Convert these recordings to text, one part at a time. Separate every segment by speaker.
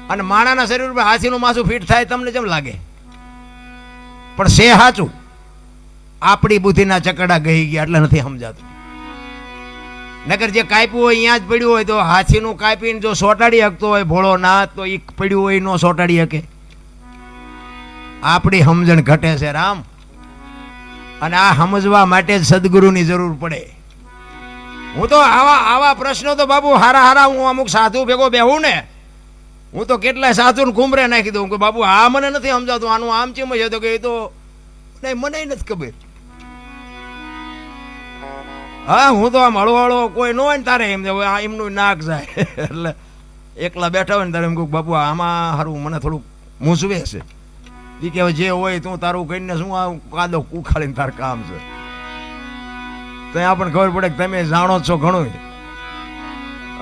Speaker 1: અને માણાના શરીર ઉપર હાથીનું માથું ફીટ થાય તમને જેમ લાગે, પણ છે સાચું. આપણી બુદ્ધિના ચકડા ગઈ ગયા એટલે નથી સમજાતું. નકર જે કાપ્યું હોય અહીંયા જ પડ્યું હોય તો હાથીનું કાપીને જો સોટાડી શકતો હોય ભોળો નાથ તો એ પડ્યું હોય ન સોટાડી શકે. આપણી સમજણ ઘટે છે રામ, અને આ સમજવા માટે જ સદગુરુની જરૂર પડે. હું તો આવા પ્રશ્નો તો બાબુ હારા હું અમુક સાધુ ભેગો બેહું ને, હું તો કેટલાય સાધુને કુંભરે નાખી દઉં કે બાબુ આ મને નથી સમજાતું, આનું આમ ચેમ છે તો કે એ તો નહીં મને નથી ખબર. હા હું તો આમ હળવો કોઈ ન હોય ને તારે એમ એમનું નાક જાય એટલે એકલા બેઠા હોય ને તારે એમ કહું બાપુ આમાં સારું મને થોડુંક મૂંઝવે છે. એ કે જે હોય તું તારું કહીને શું આ કાદો ઉખાડીને તાર કામ છે. તો આપણને ખબર પડે કે તમે જાણો છો ઘણું.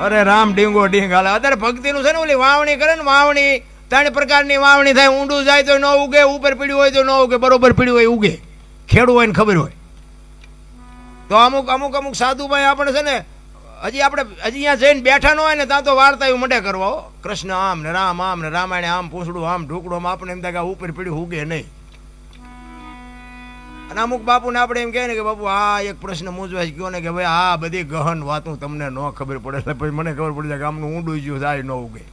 Speaker 1: અરે રામ ડીંગો ડીંગ હાલે. અત્યારે ભક્તિનું છે ને ઓલી વાવણી કરે ને, વાવણી 3 પ્રકારની વાવણી થાય. ઊંડું જાય તો ન ઉગે, ઉપર પીડ્યું હોય તો ન ઉગે, બરોબર પીડ્યું હોય ઉગે. ખેડું હોય ને ખબર હોય. તો અમુક સાધુભાઈ આપણે છે ને હજી અહીંયા જઈને બેઠા ન હોય ને ત્યાં તો વાર્તા મંડે કરવા, કૃષ્ણ આમ ને રામ આમ ને રામાયણ આમ પૂછડું આમ ઢુકડું આમ. આપણે એમ થાય કે ઉપર પીડ્યું ઉગે નહીં. અને અમુક બાપુને આપણે એમ કહે ને કે બાપુ આ એક પ્રશ્ન મૂંઝવાય ગયો ને કે ભાઈ આ બધી ગહન વાતું તમને ન ખબર પડે એટલે પછી મને ખબર પડી જાય કે આમનું ઊંડું ગયું જાય ન ઉગે.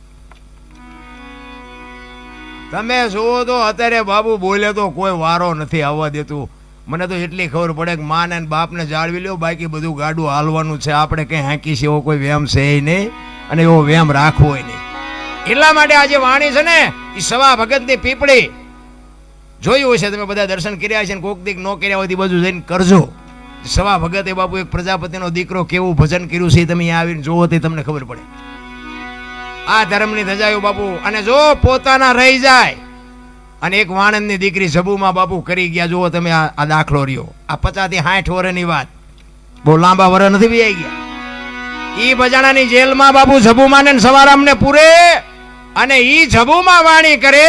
Speaker 1: તમે જુઓ તો અત્યારે બાબુ બોલે તો કોઈ વારો નથી આવવા દેતું. મને તો એટલી ખબર પડે કે માને બાપને જાળવી લ્યો, બાકી બધું ગાડું હાલવાનું છે. આપણે કંઈ હાંકી છે એવો કોઈ વ્યામ છે નહીં, અને એવો વ્યામ રાખવો નહીં. એટલા માટે આજે વાણી છે ને એ સવા ભગતની પીપળી જોયું હશે તમે બધા, દર્શન કર્યા છે ને કોક દીક ન કર્યા હોય બધું જઈને કરજો. સવા ભગતે બાપુ એક પ્રજાપતિનો દીકરો કેવું ભજન કર્યું છે તમે અહીંયા આવીને જોવો તે તમને ખબર પડે. આ ધર્મની ધજાયું બાપુ. અને જો પોતાના રહી જાય અને એક વાણંદની દીકરી જબુમાં બાપુ કરી ગયા. જુઓ તમે આ દાખલો રહ્યો. આ 50 થી 60 વર્ષની વાત, બહુ લાંબા વર્ષ નથી બી ગયા. ઈ બજાણાની જેલમાં બાપુ જબુમાં ને સવારામને પૂરે, અને ઈ જબુમાં વાણી કરે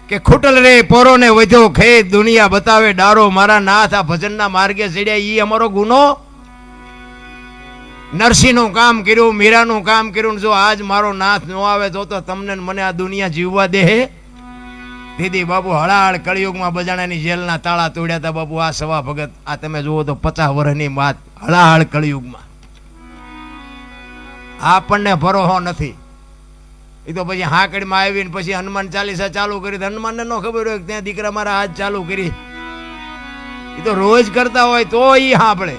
Speaker 1: કે ખૂટલ રે પોરોને વધ્યો ખેત, દુનિયા બતાવે ડારો, મારા નાથ આ ભજનના માર્ગે ચડ્યા ઈ અમારો ગુનો. નરસિંહનું કામ કર્યું, મીરાનું કામ કર્યું. જો આજ મારો નાથ ન આવે તો તમને મને આ દુનિયા જીવવા દે. દીદી બાપુ હળાહળ કળિયુગમાં બજાણાની જેલના તાળા તોડ્યા હતા બાપુ. આ સવા ભગત આ તમે જુઓ તો 50 વર્ષની વાત, હળાહળ કળિયુગમાં. આપણને ભરોસો નથી. એ તો પછી હાકડીમાં આવીને પછી હનુમાન ચાલીસા ચાલુ કરી. હનુમાનને ન ખબર હોય ત્યાં દીકરા મારા હાથ ચાલુ કરી. એ તો રોજ કરતા હોય તો એ સાંભળે.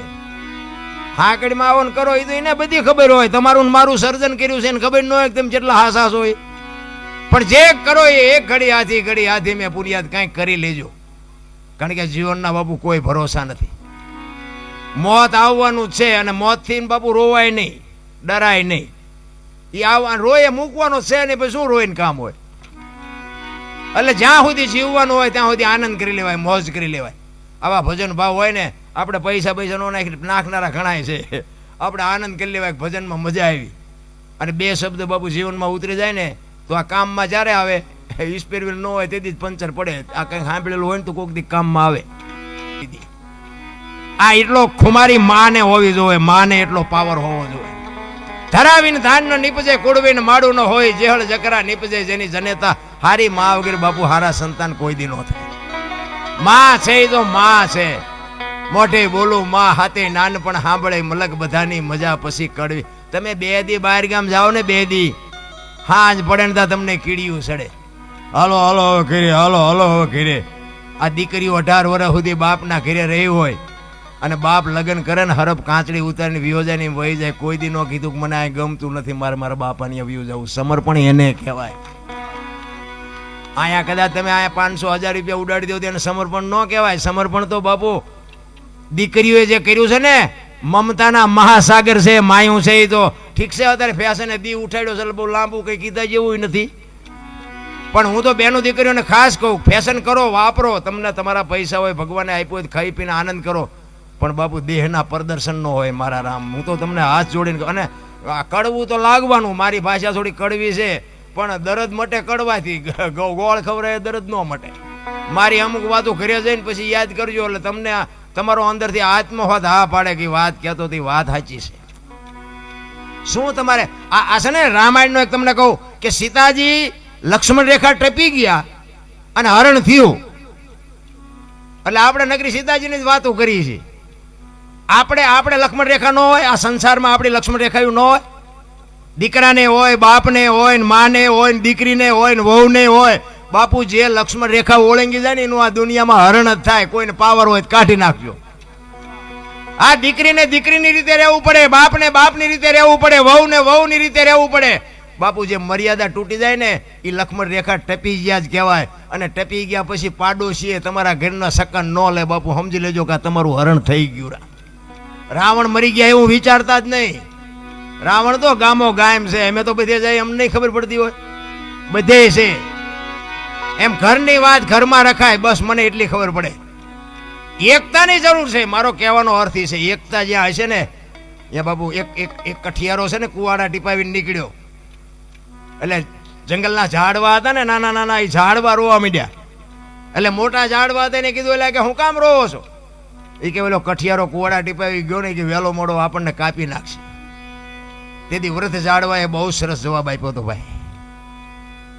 Speaker 1: હાકડીમાં આવો ને કરો એ તો એને બધી ખબર હોય તમારું મારું સર્જન કર્યું છે એને ખબર ન હોય તમે જેટલા હાસાસ હોય. પણ જે કરો એ એક ઘડી હાથી મેં પુરિયાદ કંઈક કરી લેજો. કારણ કે જીવનના બાપુ કોઈ ભરોસા નથી. મોત આવવાનું છે, અને મોતથી બાપુ રોવાય નહીં, ડરાય નહીં. એ આવવાનું રોય મૂકવાનો છે ને પછી શું રોઈને કામ હોય. એટલે જ્યાં સુધી જીવવાનું હોય ત્યાં સુધી આનંદ કરી લેવાય, મોજ કરી લેવાય. આવા ભજન ભાવ હોય ને આપણે પૈસા નો નાખનારા ઘણાય છે. આપણે આનંદ કરી લેવાય, ભજનમાં મજા આવી. અને 2 શબ્દ બાપુ જીવનમાં ઉતરી જાય ને તો આ કામમાં જ્યારે આવે સ્પેર વ્હીલ ન હોય તેથી જ પંચર પડે. આ કંઈક સાંભળેલું હોય ને તો કોઈક દી કામમાં આવે. આ એટલો ખુમારી માને હોવી જોઈએ, માને એટલો પાવર હોવો જોઈએ. ધરાવીને ધાન ન નીપજે, કુડવીને માડું ન હોય, જેહળ જકરા નીપજે જેની જનેતા. હારી મા વગેરે બાપુ હારા સંતાન કોઈ દી ન થાય. માં છે એ તો માં છે. મોઢે બોલું માં હાથે નાનપણ સાંભળે મલક બધાની મજા પછી કડવી. તમે 2 દી બહાર ગામ જાઓ ને 2 દી હાજ પડે ને તમને કીડીયું સડે. હાલો હવે ઘરે, હાલો હવે ઘરે. આ દીકરીઓ 18 વર્ષ સુધી બાપના ઘરે રહી હોય અને બાપ લગ્ન કરે ને હરફ કાંચડી ઉતારીને વિયોજાની વહી જાય. કોઈ દી ન કીધું કે મને આ ગમતું નથી, મારા બાપાની વ્યૂ જવું. સમર્પણ એને કહેવાય. અહીંયા કદાચ તમે અહીંયા 500-1000 રૂપિયા ઉડાડી દો તેને સમર્પણ ન કહેવાય. સમર્પણ તો બાપુ દીકરીઓએ જે કર્યું છે ને, મમતાના મહાસાગર છે, માયું છે. એ તો ઠીક છે અત્યારે ફેશને દી ઉઠાડ્યો છે, બહુ લાંબુ કંઈ કીધા જેવું નથી. પણ હું તો બેનો દીકરીઓને ખાસ કહું, ફેશન કરો, વાપરો. તમને તમારા પૈસા હોય, ભગવાને આપ્યો હોય, ખાઈ પીને આનંદ કરો. પણ બાપુ દેહના પ્રદર્શન ન હોય મારા રામ. હું તો તમને હાથ જોડીને, અને કડવું તો લાગવાનું. મારી ભાષા થોડી કડવી છે, પણ દરદ મટે કડવાથી, ગોળ ખવડાવે દરદ ન મટે. મારી અમુક વાતો ઘરે જઈને પછી યાદ કરજો, એટલે તમને તમારો અંદરથી આત્મહોત હા પાડે કે વાત કહેતો હતી વાત સાચી છે. શું તમારે આ છે ને રામાયણનો એક તમને કહું કે સીતાજી લક્ષ્મણ રેખા ટપી ગયા અને હરણ થયું. એટલે આપણે નગરી સીતાજીની જ વાતો કરીએ છીએ. આપણે લક્ષ્મણ રેખા ન હોય, આ સંસારમાં આપણી લક્ષ્મણ રેખાયું ન હોય. દીકરાને હોય, બાપને હોય, માને હોય, દીકરીને હોય, વહુને હોય. બાપુ જે લક્ષ્મણ રેખા ઓળંગી જાય ને એનું આ દુનિયામાં હરણ જ થાય. કોઈને પાવર હોય કાઢી નાખજો. આ દીકરીને દીકરીની રીતે રહેવું પડે, બાપને બાપની રીતે રહેવું પડે, વહુને વહુની રીતે રહેવું પડે. બાપુ જે મર્યાદા તૂટી જાય ને એ લક્ષ્મણ રેખા ટપી ગયા જ કહેવાય. અને ટપી ગયા પછી પાડોશીએ તમારા ઘરના સકન ન લે. બાપુ સમજી લેજો કે આ તમારું હરણ થઈ ગયું. રાવણ મરી ગયા એવું વિચારતા જ નહીં. રાવણ તો ગામો ગામ છે, અમે તો બધે જાય એમ નહીં ખબર પડતી હોય, બધે છે. એમ ઘરની વાત ઘરમાં રખાય, બસ મને એટલી ખબર પડે. એકતાની જરૂર છે, મારો કહેવાનો અર્થ એ છે. એકતા જ્યાં હશે ને ત્યાં બાપુ એક કઠિયારો છે ને કુવાડા ટીપાવીને નીકળ્યો. એટલે જંગલના ઝાડવા હતા ને નાના નાના, એ ઝાડવા રોવા માંડ્યા. એટલે મોટા ઝાડવા હતા એને કીધું એટલે કે હું કામ રોવો છો? એ કે પેલો કઠિયારો કુવાડા ટીપાવી ગયો ને કે વહેલો મોડો આપણને કાપી નાખશે. તેથી વૃદ્ધ ઝાડવાએ બહુ સરસ જવાબ આપ્યો હતો ભાઈ.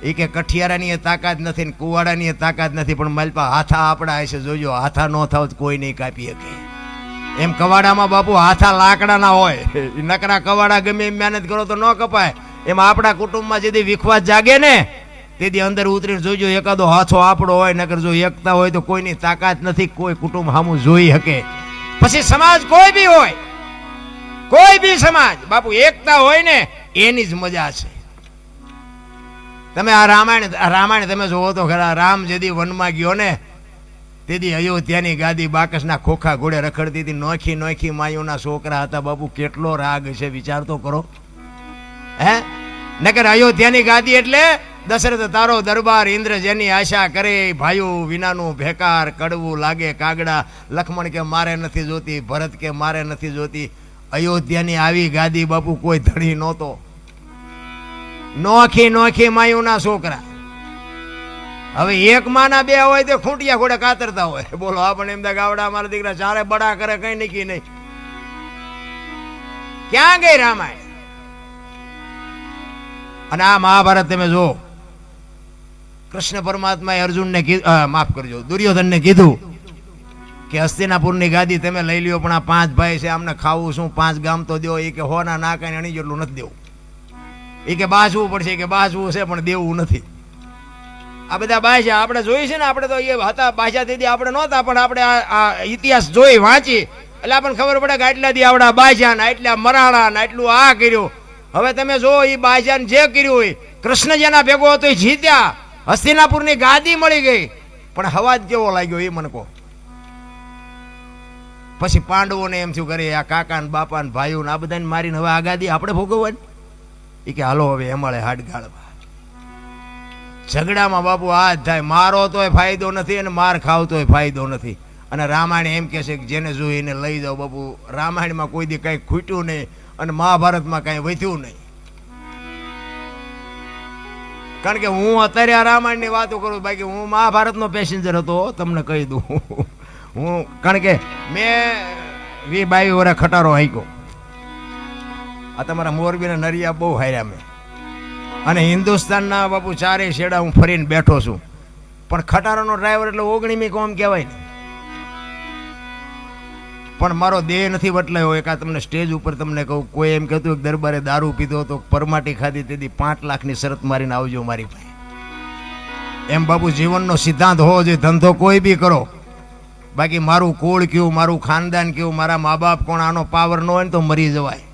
Speaker 1: એ કે કઠિયારાની તાકાત નથી ને કુવાડાની તાકાત નથી, પણ માલપા હાથા આપણા હશે, જોજો હાથા ન થાવ તો કોઈ નહીં કાપી શકે. એમ કવાડામાં બાપુ હાથા લાકડાના હોય, નકરા કવાડા ગમે એમ મહેનત કરો તો ન કપાય. એમાં આપણા કુટુંબમાં જેથી વિખવાદ જાગે ને તેથી અંદર ઉતરીને જોજો એકાદો હાથો આપણો હોય. નકર જો એકતા હોય તો કોઈની તાકાત નથી, કોઈ કુટુંબ સામું જોઈ શકે. પછી સમાજ કોઈ બી હોય, કોઈ બી સમાજ બાપુ એકતા હોય ને એની જ મજા છે. તમે આ રામાયણ તમે જોવો તો ખરા. રામ જેદી વનમાં ગયો ને તેથી અયોધ્યાની ગાદી બાકસના ખોખા ઘોડે રખડતી હતી. નોખી નોખી માયુના છોકરા હતા. બાપુ કેટલો રાગ છે, વિચાર તો કરો. હે નકર અયોધ્યાની ગાદી એટલે દશરથ તારો દરબાર, ઇન્દ્ર જેની આશા કરે, ભાઈઓ વિનાનું ભેકાર, કડવું લાગે કાગડા. લક્ષ્મણ કે મારે નથી જોતી, ભરત કે મારે નથી જોતી. અયોધ્યાની આવી ગાદી બાપુ કોઈ ધણી નહોતો. નોખી નોખી માયુના છોકરા. હવે એક માના બે હોય તો ખૂંટિયા ઘોડે કાતરતા હોય. બોલો આપણે એમ ગાવડા મારા દીકરા ચારે બડા કરે, કઈ નીકી નહીં. ક્યાં ગઈ રામાયણ? અને આ મહાભારત તમે જો, કૃષ્ણ પરમાત્માએ અર્જુનને માફ કરજો, દુર્યોધનને કીધું કે હસ્તિનાપુરની ગાદી તમે લઈ લ્યો, પણ આ 5 ભાઈ છે, આમને ખાવું શું, 5 ગામ તો દો. એ કે હોના ના કાંઈ અણી જેટલું નથી દેવું. એ કે બાજવું પડશે, કે બાજવું છે પણ દેવું નથી. આ બધા બાજા આપણે જોઈ છે ને, આપણે તો એ હતા બાજા તેથી આપણે નહોતા, પણ આપણે આ ઇતિહાસ જોઈ વાંચી એટલે આપણને ખબર પડે કે આટલા દી આવડા બાજા ને આટલા મરાણા ને આટલું આ કર્યું. હવે તમે જો એ બાજાને જે કર્યું હોય, કૃષ્ણ જેના ભેગો હતો એ જીત્યા, હસ્તિનાપુરની ગાદી મળી ગઈ, પણ હવાજ કેવો લાગ્યો એ મને કહો. પછી પાંડવોને એમ થયું કરે આ કાકા ને બાપા ને ભાઈઓ ને આ બધાને મારીને હવે આ ગાદી આપણે ભોગવવાની. એ કે હાલો હવે એમાળે હાડ ગાળવા. ઝઘડામાં બાપુ આ જ થાય. મારો તોય ફાયદો નથી અને માર ખાવ તોય ફાયદો નથી. અને રામાયણ એમ કહે છે કે જેને જોઈ એને લઈ જાઓ. બાપુ રામાયણમાં કોઈ દી કંઈ ખૂટ્યું નહીં અને મહાભારતમાં કાંઈ વધ્યું નહીં. કારણ કે હું અત્યારે આ રામાયણની વાતો કરું, બાકી હું મહાભારતનો પેસેન્જર હતો, તમને કહી દઉં. હું કારણ કે મેં 20-22 વર્ષ ખટારો હાંક્યો. આ તમારા મોરબીના નરિયા બહુ હાર્યા મેં. અને હિન્દુસ્તાનના બાપુ 4 શેડા હું ફરીને બેઠો છું. પણ ખટારાનો ડ્રાઈવર એટલે 19મી કોમ કહેવાય ને. પણ મારો દેહ નથી બદલાયો. એકા તમને સ્ટેજ ઉપર તમને કહું, કોઈ એમ કહેતું કે દરબારે દારૂ પીધો તો પરમાટી ખાધી તેથી 5 લાખની શરત મારીને આવજો મારી પાસે. એમ બાપુ જીવનનો સિદ્ધાંત હોવો જોઈએ. ધંધો કોઈ બી કરો, બાકી મારું કુળ કયું, મારું ખાનદાન કયું, મારા મા બાપ કોણ, આનો પાવર ન હોય ને તો મરી જવાય.